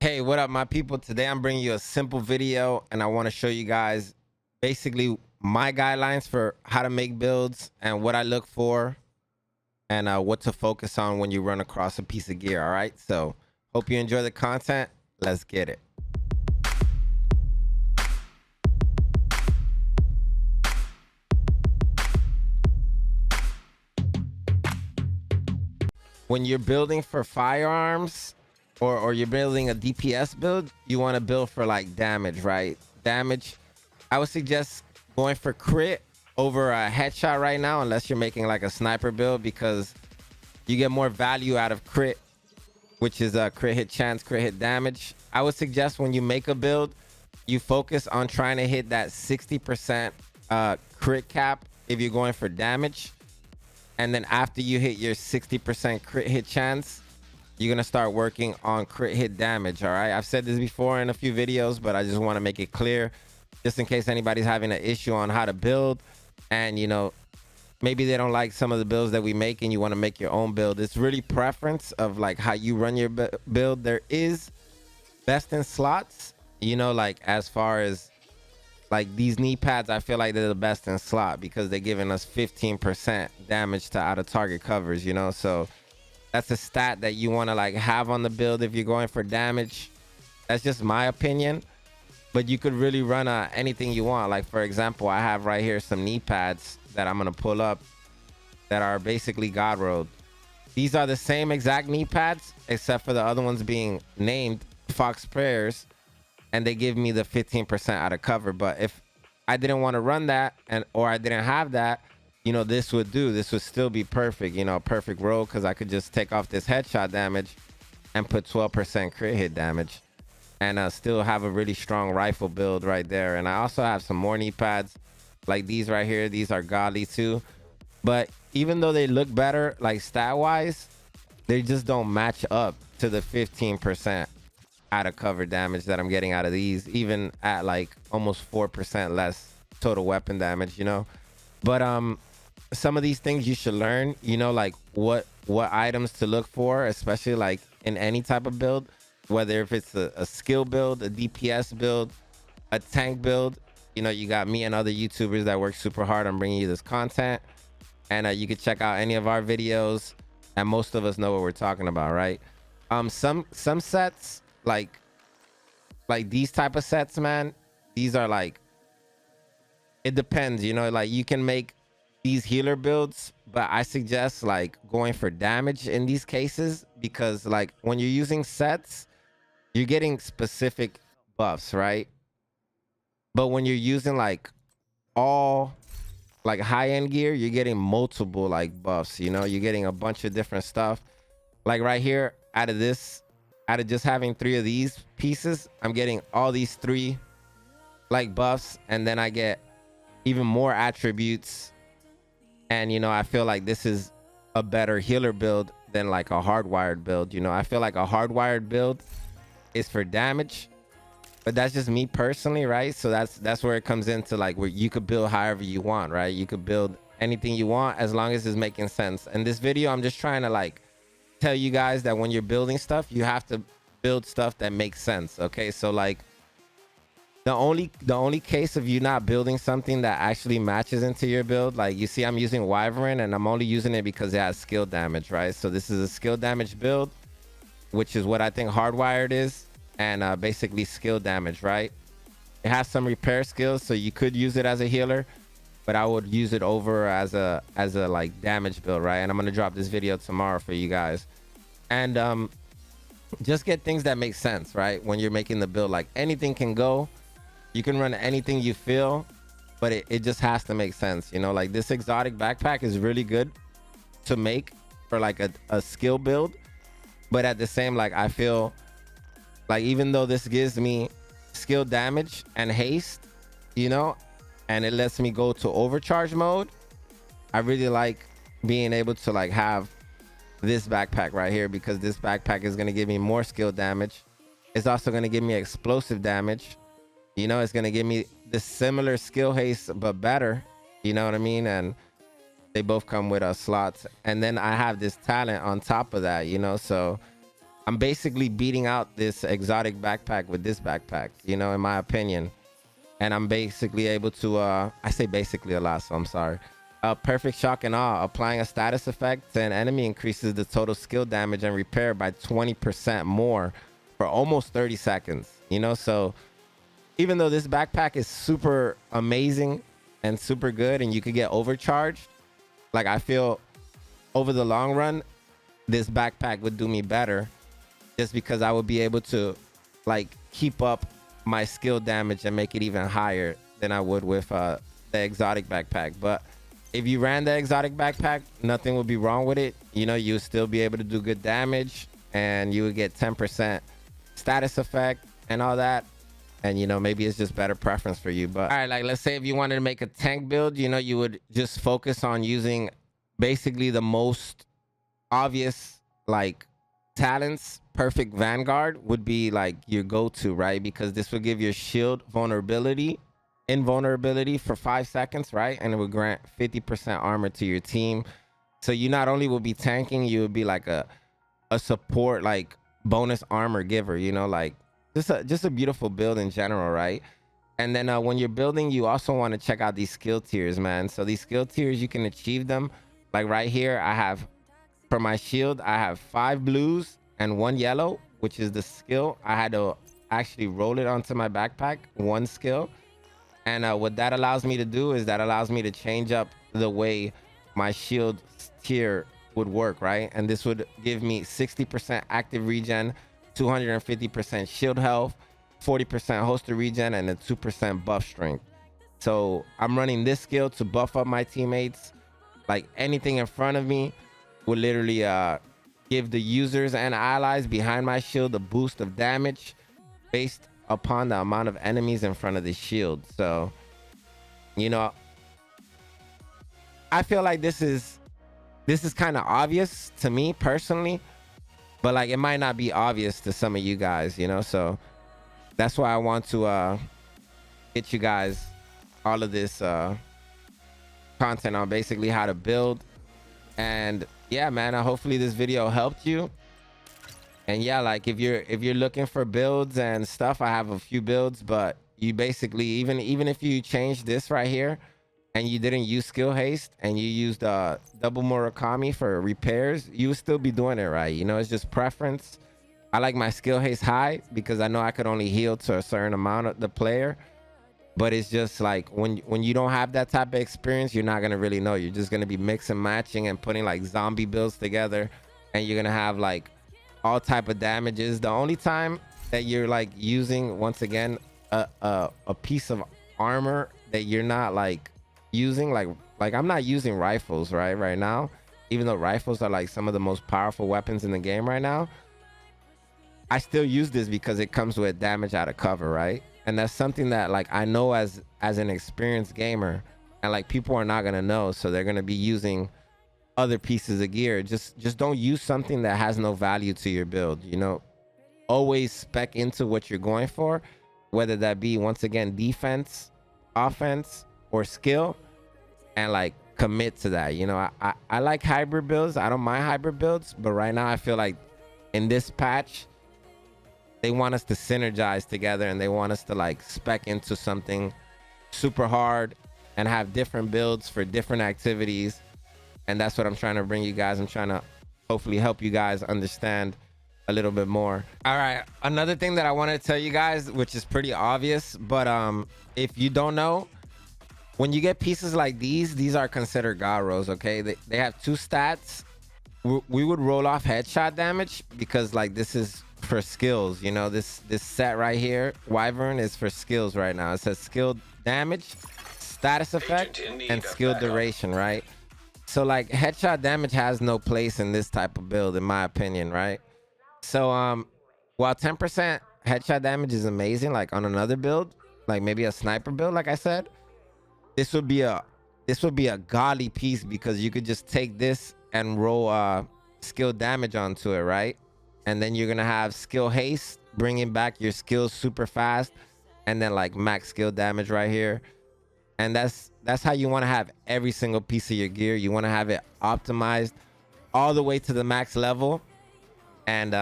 Hey, what up, my people? Today I'm bringing you a simple video and I want to show you guys basically my guidelines for how to make builds and what I look for and what to focus on when you run across a piece of gear. All right, so hope you enjoy the content. Let's get it. When you're building for firearms or you're building a DPS build, you want to build for like damage, right? Damage. I would suggest going for crit over a headshot right now, unless you're making like a sniper build, because you get more value out of crit, which is a crit hit chance, crit hit damage. I would suggest when you make a build, you focus on trying to hit that 60% crit cap if you're going for damage. And then after you hit your 60% crit hit chance, you're going to start working on crit hit damage. All right. I've said this before in a few videos, but I just want to make it clear just in case anybody's having an issue on how to build. And, you know, maybe they don't like some of the builds that we make and you want to make your own build. It's really preference of like how you run your build. There is best in slots, you know, like as far as like these knee pads, I feel like they're the best in slot because they're giving us 15% damage to out of target covers, you know. So that's a stat that you want to like have on the build if you're going for damage. That's just my opinion, but you could really run anything you want. Like for example, I have right here some knee pads that I'm gonna pull up that are basically God Road. These are the same exact knee pads except for the other ones being named Fox Prayers, and they give me the 15% out of cover. But if I didn't want to run that or I didn't have that, you know, this would still be perfect, you know, perfect roll, because I could just take off this headshot damage and put 12% crit hit damage and still have a really strong rifle build right there. And I also have some more knee pads like these right here. These are godly too, but even though they look better like stat wise, they just don't match up to the 15% out of cover damage that I'm getting out of these, even at like almost 4% less total weapon damage, you know. But some of these things you should learn, you know, like what items to look for, especially like in any type of build, whether if it's a skill build, a DPS build, a tank build. You know, you got me and other YouTubers that work super hard on bringing you this content, and you can check out any of our videos, and most of us know what we're talking about, right? Some sets like these type of sets, man, these are like, it depends, you know, like you can make these healer builds, but I suggest like going for damage in these cases, because like when you're using sets, you're getting specific buffs, right? But when you're using like all like high-end gear, you're getting multiple like buffs, you know, you're getting a bunch of different stuff. Like right here, out of just having 3 of these pieces, I'm getting all these 3 like buffs, and then I get even more attributes. And you know, I feel like this is a better healer build than like a hardwired build. You know, I feel like a hardwired build is for damage, but that's just me personally, right? So that's where it comes into like where you could build however you want, right? You could build anything you want as long as it's making sense. In this video, I'm just trying to like tell you guys that when you're building stuff, you have to build stuff that makes sense. Okay, so like the only case of you not building something that actually matches into your build, like you see I'm using Wyvern and I'm only using it because it has skill damage, right? So this is a skill damage build, which is what I think hardwired is, and basically skill damage, right? It has some repair skills, so you could use it as a healer, but I would use it over as a like damage build, right? And I'm gonna drop this video tomorrow for you guys. And just get things that make sense, right? When you're making the build, like anything can go, you can run anything you feel, but it just has to make sense, you know. Like this exotic backpack is really good to make for like a skill build, but at the same, like I feel like even though this gives me skill damage and haste, you know, and it lets me go to overcharge mode, I really like being able to like have this backpack right here, because this backpack is going to give me more skill damage. It's also going to give me explosive damage, you know. It's going to give me the similar skill haste but better, you know what I mean? And they both come with slots, and then I have this talent on top of that, you know. So I'm basically beating out this exotic backpack with this backpack, you know, in my opinion. And I'm basically able to, I say basically a lot, so I'm sorry. Perfect shock and awe. Applying a status effect to an enemy increases the total skill damage and repair by 20% more for almost 30 seconds, you know? So even though this backpack is super amazing and super good and you could get overcharged, like I feel over the long run, this backpack would do me better just because I would be able to like keep up my skill damage and make it even higher than I would with the exotic backpack. But if you ran the exotic backpack, nothing would be wrong with it. You know, you would still be able to do good damage and you would get 10% status effect and all that. And, you know, maybe it's just better preference for you. But all right, like let's say if you wanted to make a tank build, you know, you would just focus on using basically the most obvious like talents. Perfect Vanguard would be like your go-to, right? Because this would give your shield invulnerability for 5 seconds, right? And it would grant 50% armor to your team. So you not only will be tanking, you would be like a support, like bonus armor giver, you know, like just a beautiful build in general, right? And then when you're building, you also want to check out these skill tiers, man. So these skill tiers, you can achieve them. Like right here, I have, for my shield, I have 5 blues and 1 yellow, which is the skill. I had to actually roll it onto my backpack, 1 skill. And what that allows me to do is that allows me to change up the way my shield tier would work, right? And this would give me 60% active regen, 250% shield health, 40% holster regen, and a 2% buff strength. So I'm running this skill to buff up my teammates. Like anything in front of me would literally give the users and allies behind my shield a boost of damage based upon the amount of enemies in front of the shield. So, you know, I feel like this is kind of obvious to me personally, but like it might not be obvious to some of you guys, you know? So that's why I want to get you guys all of this content on basically how to build. And yeah, man, hopefully this video helped you. And yeah, like if you're looking for builds and stuff, I have a few builds, but you basically, even if you change this right here and you didn't use skill haste and you used double Murakami for repairs, you would still be doing it right. You know, it's just preference. I like my skill haste high because I know I could only heal to a certain amount of the player. But it's just like when you don't have that type of experience, you're not gonna really know. You're just gonna be mixing, matching, and putting like zombie builds together, and you're gonna have like all type of damages. The only time that you're like using, once again, a piece of armor that you're not like using, like I'm not using rifles right now, even though rifles are like some of the most powerful weapons in the game right now. I still use this because it comes with damage out of cover, right? And that's something that like I know as an experienced gamer, and like people are not gonna know, so they're gonna be using other pieces of gear. Just don't use something that has no value to your build, you know? Always spec into what you're going for, whether that be, once again, defense, offense, or skill, and like commit to that. You know, I like hybrid builds. I don't mind hybrid builds, but right now I feel like in this patch they want us to synergize together, and they want us to like spec into something super hard and have different builds for different activities. And that's what I'm trying to bring you guys. I'm trying to hopefully help you guys understand a little bit more. All right, another thing that I want to tell you guys, which is pretty obvious, but if you don't know, when you get pieces like these are considered Garos, okay? They have 2 stats. We would roll off headshot damage because like this is for skills, you know. This set right here, Wyvern, is for skills right now. It says skill damage, status effect, and skill duration, right? So like headshot damage has no place in this type of build, in my opinion, right? So while 10% headshot damage is amazing, like on another build, like maybe a sniper build, like I said, this would be a godly piece because you could just take this and roll skill damage onto it, right? And then you're gonna have skill haste, bringing back your skills super fast, and then like max skill damage right here. And that's how you want to have every single piece of your gear. You want to have it optimized all the way to the max level. and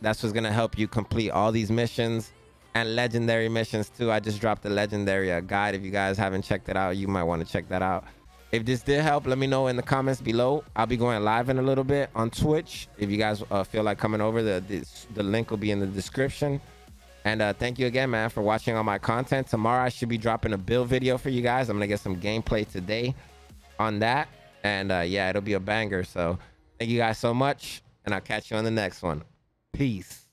that's what's gonna help you complete all these missions and legendary missions too. I just dropped the legendary guide. If you guys haven't checked it out, you might want to check that out. If this did help, let me know in the comments below. I'll be going live in a little bit on Twitch. If you guys feel like coming over, the link will be in the description. And thank you again, man, for watching all my content. Tomorrow I should be dropping a build video for you guys. I'm gonna get some gameplay today on that, and yeah, it'll be a banger. So thank you guys so much, and I'll catch you on the next one. Peace.